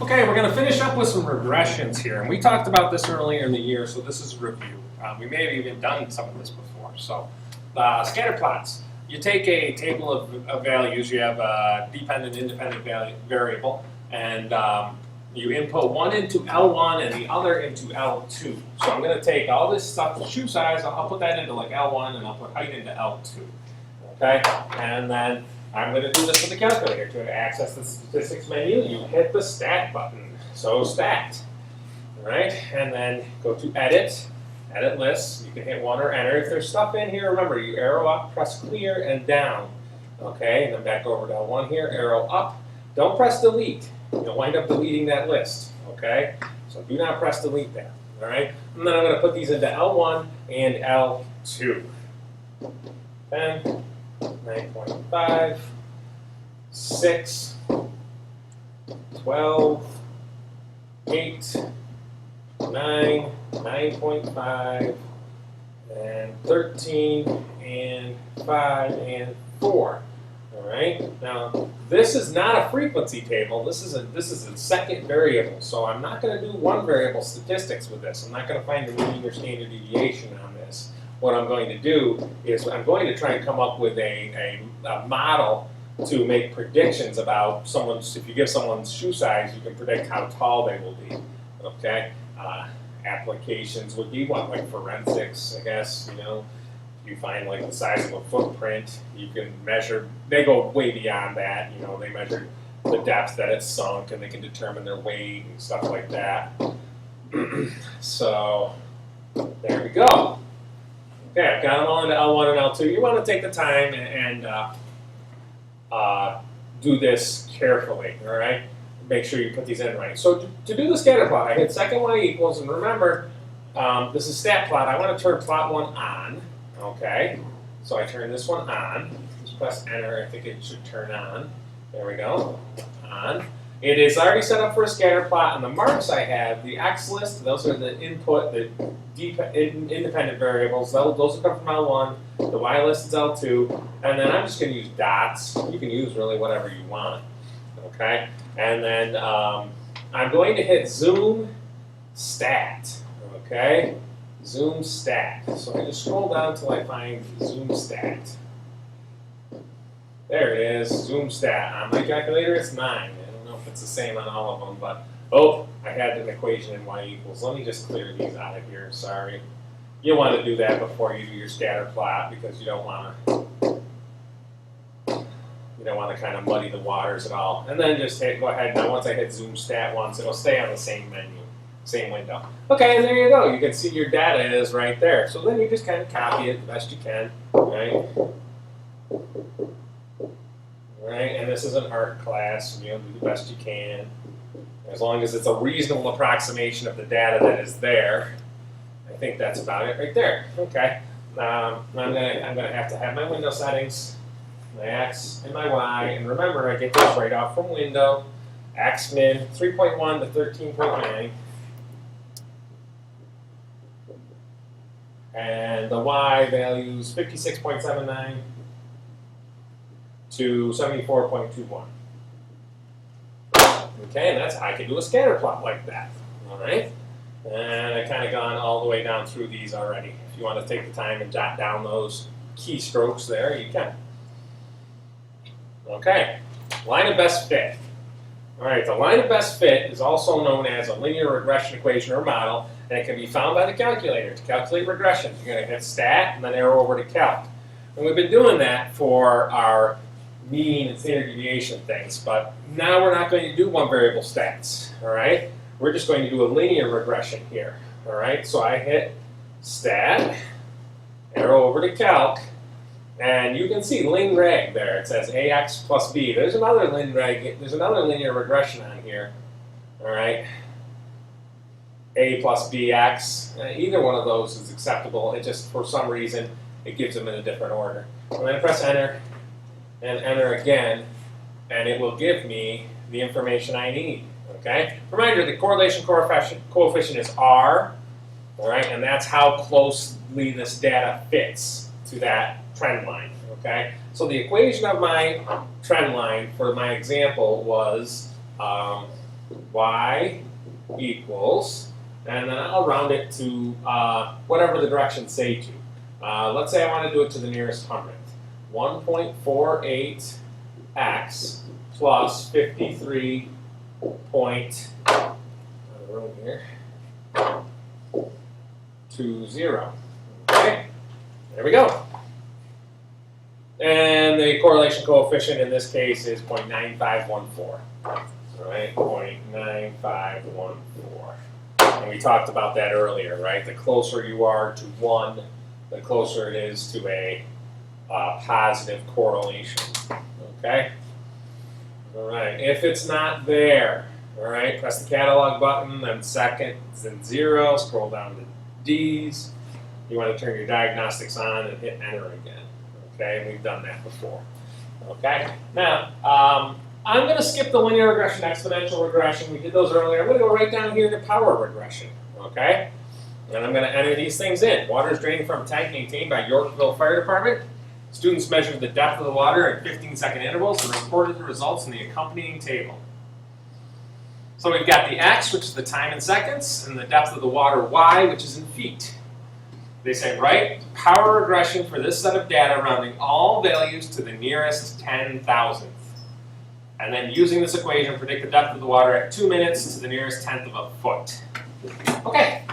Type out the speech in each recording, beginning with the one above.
Okay, we're going to finish up with some regressions here, and we talked about this earlier in the year, so this is a review. We may have even done some of this before. So, scatter plots. You take a table of values. You have a dependent, independent variable, and you input one into L1 and the other into L2. So I'm going to take all this stuff, the shoe size, I'll put that into like L1, and I'll put height into L2. Okay, and then I'm going to do this with the calculator. To access the statistics menu, you hit the stat button. So stat, all right? And then go to edit, edit lists. You can hit 1 or enter. If there's stuff in here, remember, you arrow up, press clear, and down. Okay, and then back over to L1 here, arrow up. Don't press delete. You'll wind up deleting that list, okay? So do not press delete that, all right? And then I'm going to put these into L1 and L2. 10. 9.5, 6, 12, 8, 9, 9.5, and 13, and 5, and 4. All right. Now this is not a frequency table. This is a second variable. So I'm not going to do one variable statistics with this. I'm not going to find the mean or standard deviation on this. What I'm going to do is I'm going to try and come up with a model to make predictions about someone's, if you give someone's shoe size, you can predict how tall they will be, okay? Applications would be what, like forensics, I guess, you know? You find like the size of a footprint, you can measure, they go way beyond that, you know, they measure the depth that it's sunk and they can determine their weight and stuff like that. So, there we go. Okay, I've got them all into L1 and L2. You want to take the time and do this carefully, all right? Make sure you put these in right. So to do the scatter plot, I hit second y equals, and remember, this is stat plot. I want to turn plot 1 on, okay? So I turn this one on. Just press enter. I think it should turn on. There we go, on. It is already set up for a scatter plot, and the marks I have, the X list, those are the input, the independent variables. Those will come from L1. The Y list is L2. And then I'm just going to use dots. You can use really whatever you want. Okay? And then I'm going to hit zoom stat. Okay? Zoom stat. So I just scroll down until I find zoom stat. There it is, zoom stat. On my calculator, it's 9. If it's the same on all of them, but oh, I had an equation in y equals. Let me just clear these out of here. Sorry. You want to do that before you do your scatter plot because you don't want to kind of muddy the waters at all. And then just go ahead. Now once I hit zoom stat once, it'll stay on the same menu, same window. Okay, and there you go. You can see your data is right there. So then you just kind of copy it the best you can, right? Right, and this is an art class, you know, do the best you can. As long as it's a reasonable approximation of the data that is there. I think that's about it right there. Okay, I'm gonna have to have my window settings, my X and my Y, and remember I get this right off from window. X min 3.1 to 13.9. And the Y values 56.79. to 74.21. Okay, and that's how I can do a scatter plot like that. All right, and I've kind of gone all the way down through these already. If you want to take the time and jot down those keystrokes there, you can. Okay, line of best fit. All right, the line of best fit is also known as a linear regression equation or model, and it can be found by the calculator. To calculate regressions, you're going to hit stat and then arrow over to calc. And we've been doing that for our mean and standard deviation things, but now we're not going to do one variable stats, all right? We're just going to do a linear regression here, all right? So I hit stat, arrow over to calc, and you can see lin reg there. It says ax plus b. There's another lin reg, there's another linear regression on here, all right? A plus bx, either one of those is acceptable. It just, for some reason, it gives them in a different order. I'm going to press enter, and enter again, and it will give me the information I need, okay? Reminder, the correlation coefficient is R, all right, and that's how closely this data fits to that trend line, okay? So the equation of my trend line for my example was y equals, and then I'll round it to whatever the directions say to. Let's say I want to do it to the nearest hundredth. 1.48x plus 53 point, room here, 20. Okay, there we go. And the correlation coefficient in this case is 0.9514. All right, 0.9514. And we talked about that earlier, right? The closer you are to 1, the closer it is to a positive correlation. Okay? All right, if it's not there, all right, press the catalog button, then seconds and 0, scroll down to D's. You want to turn your diagnostics on and hit enter again. Okay, we've done that before. Okay, now I'm going to skip the linear regression, exponential regression. We did those earlier. I'm going to go right down here to power regression. Okay, and I'm going to enter these things in. Water is draining from a tank maintained by Yorkville Fire Department. Students measured the depth of the water at 15-second intervals and reported the results in the accompanying table. So we've got the x, which is the time in seconds, and the depth of the water, y, which is in feet. They say, write power regression for this set of data rounding all values to the nearest 10,000th. And then using this equation, predict the depth of the water at 2 minutes to the nearest tenth of a foot. Okay.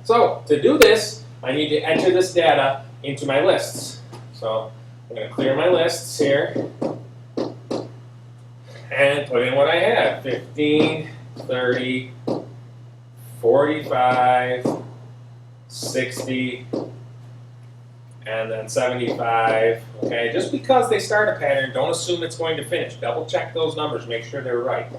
So to do this, I need to enter this data into my lists. So I'm going to clear my lists here and put in what I have. 15, 30, 45, 60, and then 75. Okay, just because they start a pattern, don't assume it's going to finish. Double check those numbers, make sure they're right.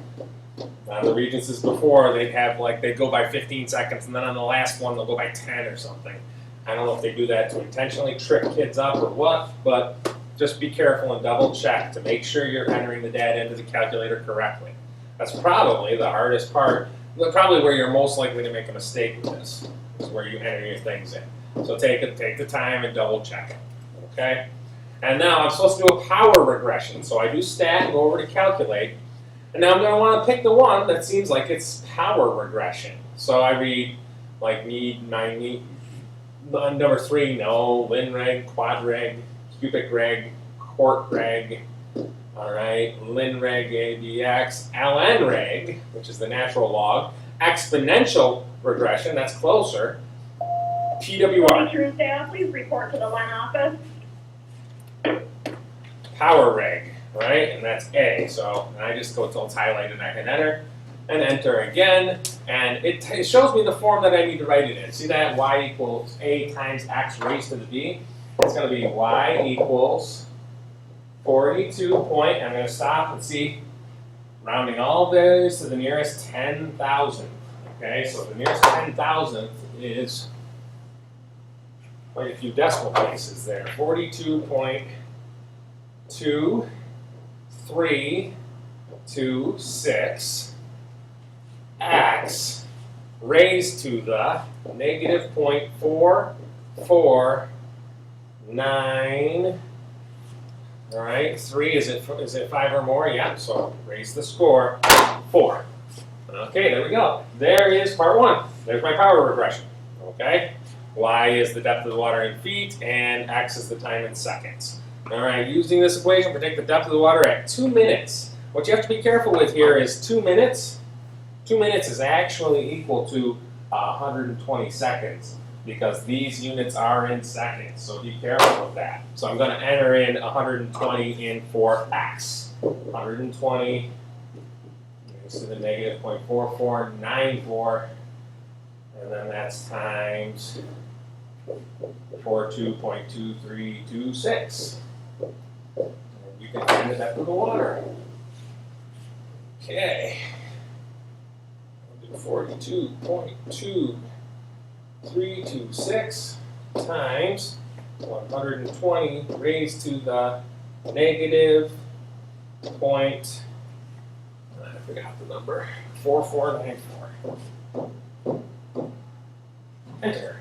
On the Regencies before, they'd go by 15 seconds, and then on the last one, they'll go by 10 or something. I don't know if they do that to intentionally trick kids up or what, but just be careful and double check to make sure you're entering the data into the calculator correctly. That's probably the hardest part, probably where you're most likely to make a mistake with this, is where you enter your things in. So take the time and double check it, okay? And now I'm supposed to do a power regression. So I do stat and go over to calculate. And now I'm going to want to pick the one that seems like it's power regression. So I read like number 3, no, lin reg, quad reg, cubic reg, quart reg, all right, lin reg ADX, ln reg, which is the natural log, exponential regression, that's closer, PWR. True staff, please report to the line office. Power reg, right, and that's A, so I just go till it's highlighted, I hit enter, and enter again, and it shows me the form that I need to write it in. See that? Y equals A times x raised to the b. It's going to be y equals 42 point, I'm going to stop and see, rounding all values to the nearest 10,000. Okay, so the nearest 10,000th is quite a few decimal places there. 42.2326 x raised to the negative 0.449. All right, 3, is it 5 or more? Yeah, so raise the score, 4. Okay, there we go. There is part 1. There's my power regression. Okay, y is the depth of the water in feet, and x is the time in seconds. All right, using this equation, predict the depth of the water at 2 minutes. What you have to be careful with here is 2 minutes. 2 minutes is actually equal to 120 seconds because these units are in seconds, so be careful with that. So I'm going to enter in 120 in for x. 120 to the negative 0.4494, and then that's times 42.2326. You can find the depth of the water. Okay. 42.2326 times 120 raised to the negative point, I forgot the number, 4494. Enter.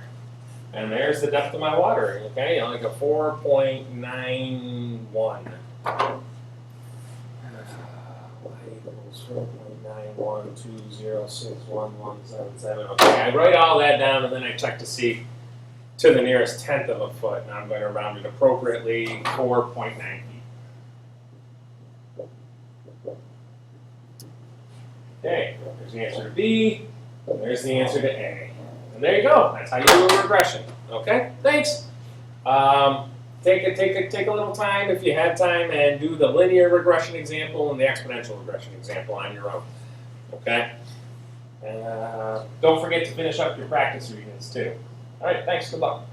And there's the depth of my water, okay, like a 4.91. Y equals 4.91. 0.91206117. Okay, I write all that down and then I check to see to the nearest tenth of a foot, and I'm going to round it appropriately 4.9 feet. Okay, there's the answer to B, and there's the answer to A. And there you go. That's how you do a regression. Okay, thanks. Take a little time if you have time and do the linear regression example and the exponential regression example on your own. Okay? Don't forget to finish up your practice readings too. All right, thanks. Good luck.